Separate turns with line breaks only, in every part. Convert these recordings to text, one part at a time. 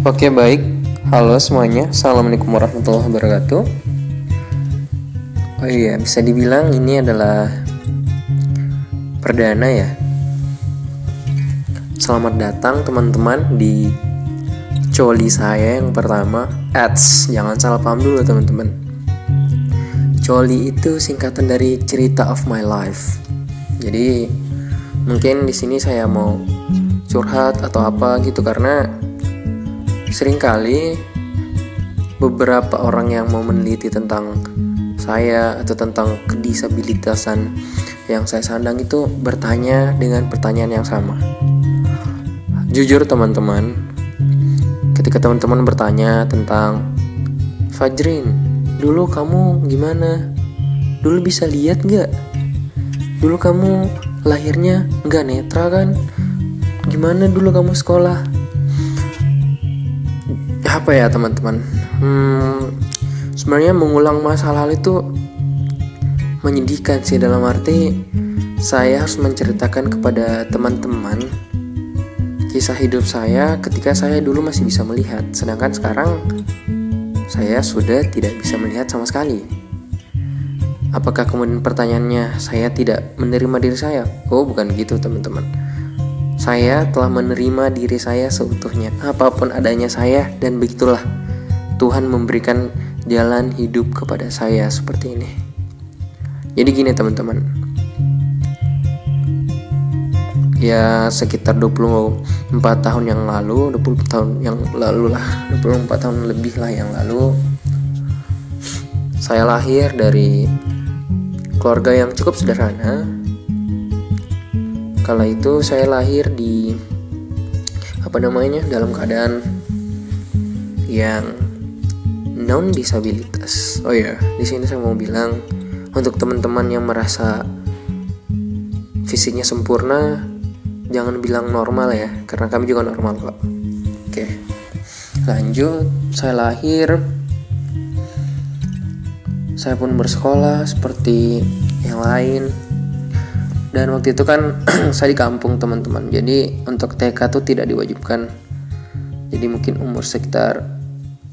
Oke, baik. Halo semuanya. Assalamualaikum warahmatullahi wabarakatuh. Oh iya, bisa dibilang ini adalah perdana ya. Selamat datang teman-teman di coli saya yang pertama. Jangan salah paham dulu teman-teman. Coli itu singkatan dari cerita of my life. Jadi mungkin di sini saya mau curhat atau apa gitu, karena seringkali beberapa orang yang mau meneliti tentang saya atau tentang kedisabilitasan yang saya sandang itu bertanya dengan pertanyaan yang sama. Jujur teman-teman, ketika teman-teman bertanya tentang Fajrin, dulu kamu gimana? Dulu bisa lihat gak? Dulu kamu lahirnya gak netra kan? Gimana dulu kamu sekolah? Apa ya teman-teman? Sebenarnya mengulang masa lalu itu menyedihkan sih, dalam arti saya harus menceritakan kepada teman-teman kisah hidup saya ketika saya dulu masih bisa melihat, sedangkan sekarang saya sudah tidak bisa melihat sama sekali. Apakah kemudian pertanyaannya saya tidak menerima diri saya? Oh, bukan gitu teman-teman. Saya telah menerima diri saya seutuhnya, apapun adanya saya, dan begitulah Tuhan memberikan jalan hidup kepada saya seperti ini. Jadi gini teman-teman, ya sekitar 24 tahun yang lalu, 24 tahun lebih lah yang lalu, saya lahir dari keluarga yang cukup sederhana. Kala itu saya lahir di dalam keadaan yang non disabilitas. Oh ya, di sini saya mau bilang untuk teman-teman yang merasa fisiknya sempurna, jangan bilang normal ya, karena kami juga normal kok. Oke, lanjut. Saya lahir, saya pun bersekolah seperti yang lain. Dan waktu itu kan saya di kampung teman-teman, jadi untuk TK tuh tidak diwajibkan. Jadi mungkin umur sekitar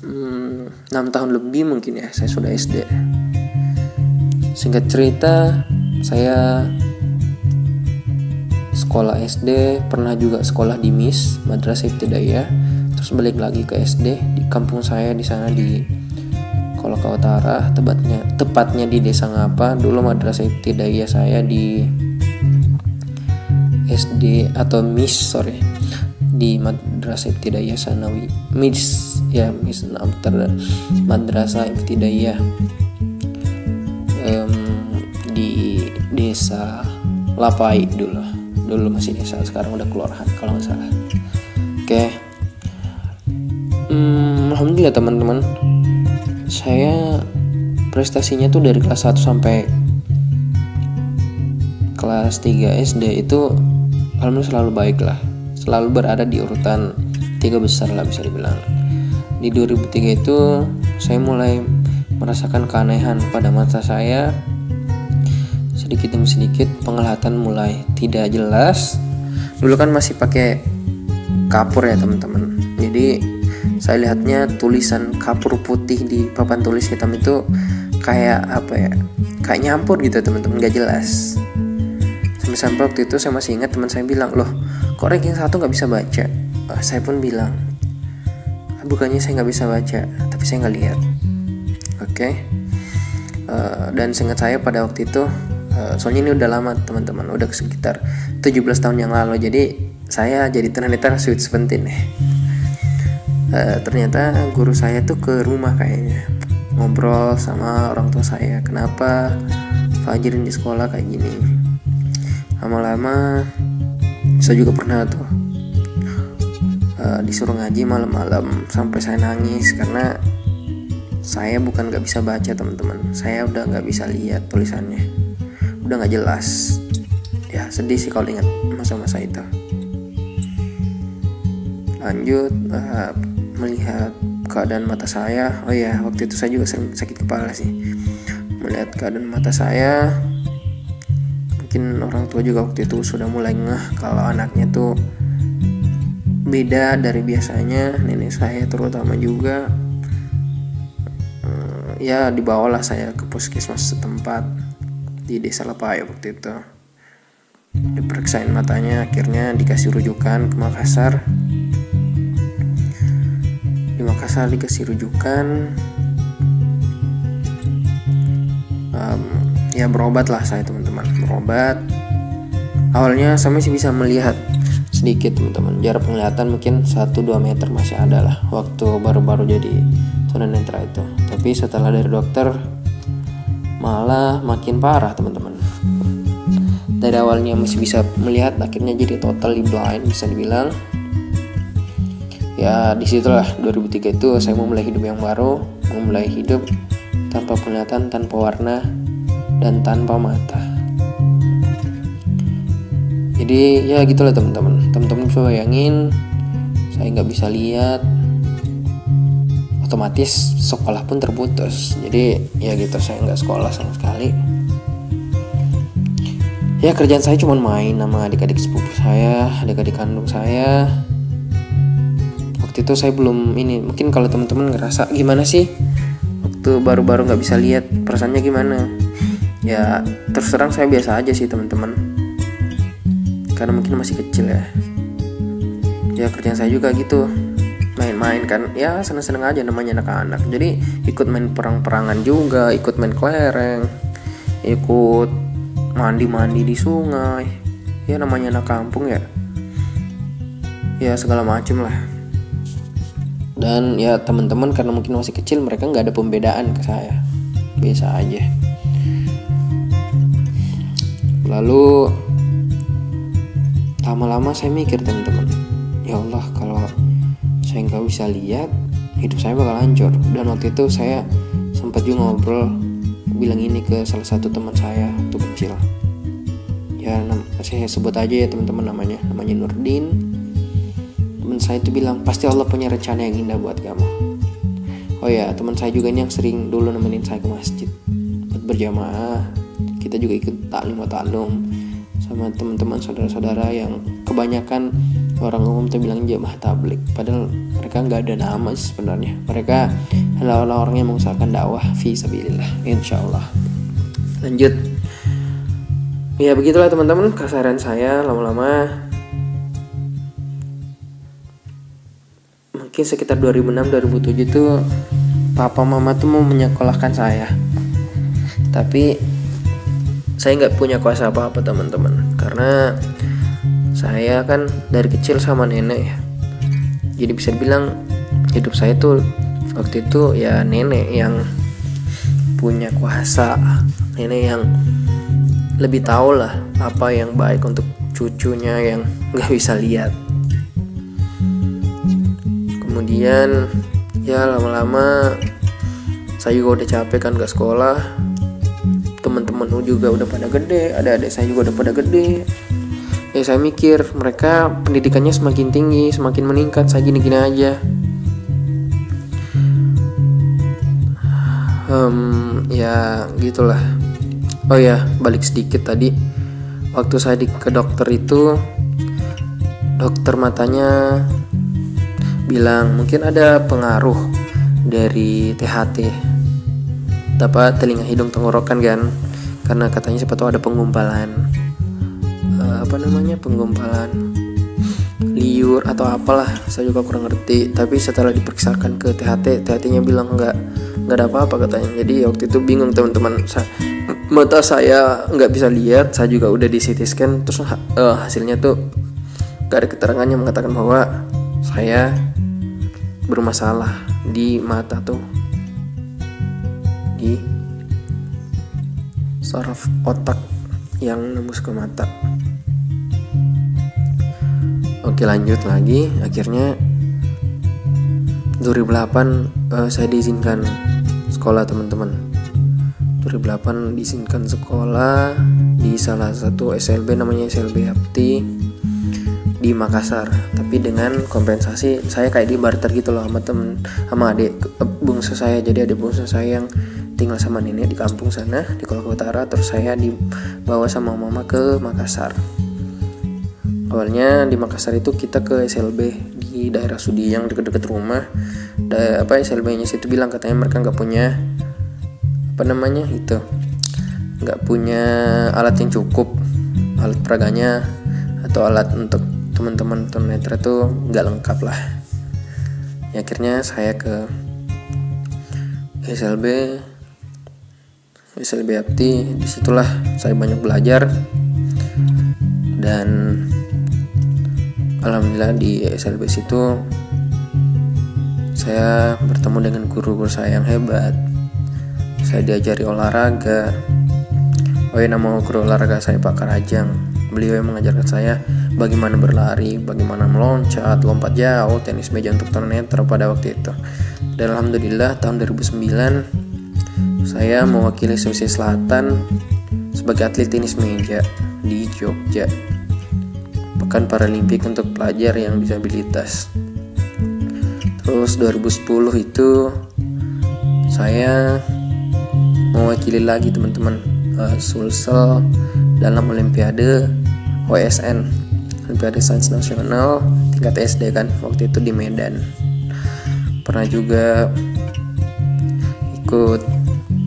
6 tahun lebih mungkin ya, saya sudah SD. Singkat cerita, saya sekolah SD, pernah juga sekolah di MIS, Madrasah Ibtidaiyah, terus balik lagi ke SD di kampung saya di sana di Kolaka Utara, tepatnya di Desa Ngapa. Dulu Madrasah Ibtidaiyah saya di SD atau MIS, di Madrasah Ibtidaiyah Sanawi, MIS Madrasah Ibtidaiyah di Desa Lapai dulu masih desa, sekarang udah kelurahan kalau nggak salah. Oke. Alhamdulillah teman-teman, saya prestasinya tuh dari kelas 1 sampai kelas 3 SD itu alhamdulillah selalu baik lah, selalu berada di urutan 3 besar lah bisa dibilang. Di 2003 itu saya mulai merasakan keanehan pada mata saya. Sedikit demi sedikit penglihatan mulai tidak jelas. Dulu kan masih pakai kapur ya teman-teman, jadi saya lihatnya tulisan kapur putih di papan tulis hitam itu kayak kayak nyampur gitu teman-teman, gak jelas. Sampai waktu itu saya masih ingat teman saya bilang, loh kok ranking 1 gak bisa baca? Saya pun bilang, bukannya saya gak bisa baca, tapi saya gak lihat. Oke. Dan seingat saya pada waktu itu, soalnya ini udah lama teman-teman, udah sekitar 17 tahun yang lalu, jadi saya jadi tunanetra Sweet Seventeen nih. Ternyata guru saya tuh ke rumah kayaknya, ngobrol sama orang tua saya, kenapa Fajrin di sekolah kayak gini. Lama-lama saya juga pernah tuh disuruh ngaji malam-malam sampai saya nangis, karena saya bukan gak bisa baca teman-teman, saya udah gak bisa lihat tulisannya, udah gak jelas. Ya sedih sih kalau ingat masa-masa itu. Lanjut, melihat keadaan mata saya. Oh ya, waktu itu saya juga sering sakit kepala sih melihat keadaan mata saya. Mungkin orang tua juga waktu itu sudah mulai ngeh kalau anaknya tuh beda dari biasanya. Nenek saya terutama juga ya dibawalah saya ke puskesmas setempat di desa Lepaya waktu itu. Diperiksain matanya, akhirnya dikasih rujukan ke Makassar. Di Makassar dikasih rujukan, ya berobat lah saya teman-teman, berobat. Awalnya saya masih bisa melihat sedikit teman-teman, jarak penglihatan mungkin 1-2 meter masih ada lah waktu baru-baru jadi tunanetra itu. Tapi setelah dari dokter malah makin parah teman-teman. Dari awalnya masih bisa melihat, akhirnya jadi totally blind bisa dibilang. Ya disitulah 2003 itu saya memulai hidup yang baru, memulai hidup tanpa penglihatan, tanpa warna, dan tanpa mata. Jadi ya gitulah teman-teman bisa bayangin, saya nggak bisa lihat, otomatis sekolah pun terputus. Jadi ya gitu, saya nggak sekolah sama sekali. Ya kerjaan saya cuma main sama adik-adik sepupu saya, adik-adik kandung saya. Waktu itu saya belum ini, mungkin kalau teman-teman ngerasa gimana sih waktu baru-baru nggak bisa lihat, perasaannya gimana? Ya terus terang saya biasa aja sih teman-teman, karena mungkin masih kecil ya. Ya kerjaan saya juga gitu, main-main kan, ya seneng-seneng aja namanya anak-anak. Jadi ikut main perang-perangan juga, ikut main kelereng, ikut mandi-mandi di sungai. Ya namanya anak kampung ya. Ya segala macem lah. Dan ya teman-teman karena mungkin masih kecil, mereka nggak ada pembedaan ke saya, biasa aja. Lalu lama-lama saya mikir teman-teman, ya Allah kalau saya nggak bisa lihat, hidup saya bakal hancur. Dan waktu itu saya sempat juga ngobrol, bilang ini ke salah satu teman saya waktu kecil. Ya saya sebut aja ya teman-teman, namanya Nurdin. Teman saya itu bilang, pasti Allah punya rencana yang indah buat kamu. Oh ya, teman saya juga ini yang sering dulu nemenin saya ke masjid buat berjamaah. Kita juga ikut taklim sama teman-teman saudara-saudara yang kebanyakan orang umum tuh bilang jamaah tablik, padahal mereka nggak ada nama sih sebenarnya. Mereka adalah orang-orang yang mengusahakan dakwah fi sabilillah, insyaallah. Lanjut. Ya begitulah teman-teman kasaran saya. Lama-lama mungkin sekitar 2006-2007 tuh papa mama tuh mau menyekolahkan saya, tapi saya nggak punya kuasa apa-apa teman-teman, karena saya kan dari kecil sama nenek ya. Jadi bisa dibilang hidup saya tuh waktu itu ya nenek yang punya kuasa, nenek yang lebih tahu lah apa yang baik untuk cucunya yang nggak bisa lihat. Kemudian ya lama-lama saya juga udah capek kan gak sekolah. Teman-teman juga udah pada gede, adik-adik saya juga udah pada gede. Ya saya mikir mereka pendidikannya semakin tinggi, semakin meningkat, saya gini-gini aja. Ya gitulah. Oh ya, balik sedikit tadi. Waktu saya ke dokter itu, dokter matanya bilang mungkin ada pengaruh dari THT, telinga hidung tenggorokan kan, karena katanya siapa tahu ada penggumpalan penggumpalan liur atau apalah, saya juga kurang ngerti. Tapi setelah diperiksakan ke THT-nya bilang nggak ada apa-apa katanya. Jadi waktu itu bingung teman-teman, mata saya nggak bisa lihat, saya juga udah di CT scan, terus hasilnya tuh nggak ada keterangannya mengatakan bahwa saya bermasalah di mata tuh, di saraf otak yang nembus ke mata. Oke lanjut lagi, akhirnya 2008 saya diizinkan sekolah teman-teman. 2008 diizinkan sekolah di salah satu SLB, namanya SLB Hapti di Makassar. Tapi dengan kompensasi, saya kayak di barter gitu loh sama adik bungsu saya. Jadi adik bungsu saya yang tinggal sama nenek di kampung sana di Kolaka Utara, terus saya dibawa sama mama ke Makassar. Awalnya di Makassar itu kita ke SLB di di daerah Sudi yang dekat-dekat rumah. SLB-nya situ bilang katanya mereka nggak punya nggak punya alat yang cukup, alat peraganya atau alat untuk teman-teman tunanetra tuh nggak lengkap lah. Ya, akhirnya saya ke SLB Abdi. Disitulah saya banyak belajar, dan alhamdulillah di SLB situ saya bertemu dengan guru-guru saya yang hebat. Saya diajari olahraga. Nama guru olahraga saya Pak Karajang. Beliau yang mengajarkan saya bagaimana berlari, bagaimana meloncat, lompat jauh, tenis meja untuk tunanetra pada waktu itu. Dan alhamdulillah tahun 2009 saya mewakili Sulawesi Selatan sebagai atlet tenis meja di Jogja, Pekan Paralimpik untuk pelajar yang disabilitas. Terus 2010 itu saya mewakili lagi teman-teman Sulsel dalam Olimpiade OSN, Olimpiade Sains Nasional tingkat SD kan, waktu itu di Medan. Pernah juga ikut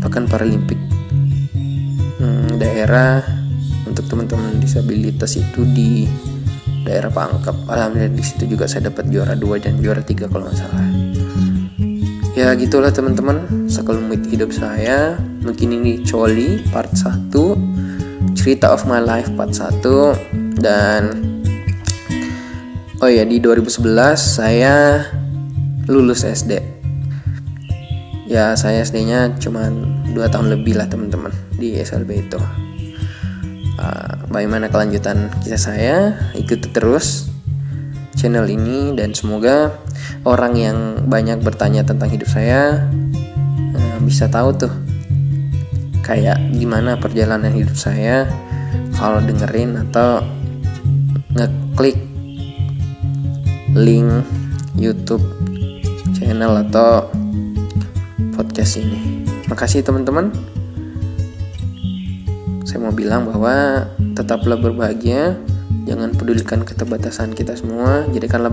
Pekan Paralimpik daerah untuk teman-teman disabilitas itu di daerah Pangkep. Alhamdulillah di situ juga saya dapat juara 2 dan juara 3 kalau nggak salah. Ya gitulah teman-teman, sekelumit hidup saya. Mungkin ini Coli part 1, cerita of my life part 1. Dan di 2011 saya lulus SD. Ya, saya SD-nya cuman 2 tahun lebih lah teman-teman di SLB itu. Bagaimana kelanjutan kisah saya? Ikuti terus channel ini, dan semoga orang yang banyak bertanya tentang hidup saya bisa tahu tuh kayak gimana perjalanan hidup saya kalau dengerin atau ngeklik link YouTube channel atau podcast ini. Makasih teman-teman. Saya mau bilang bahwa tetaplah berbahagia. Jangan pedulikan keterbatasan kita semua. Jadikanlah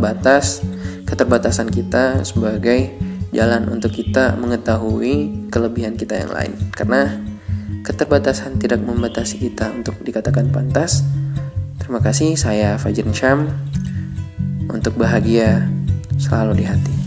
keterbatasan kita sebagai jalan untuk kita mengetahui kelebihan kita yang lain. Karena keterbatasan tidak membatasi kita untuk dikatakan pantas. Terima kasih, saya Fajrin Syam. Untuk bahagia selalu di hati.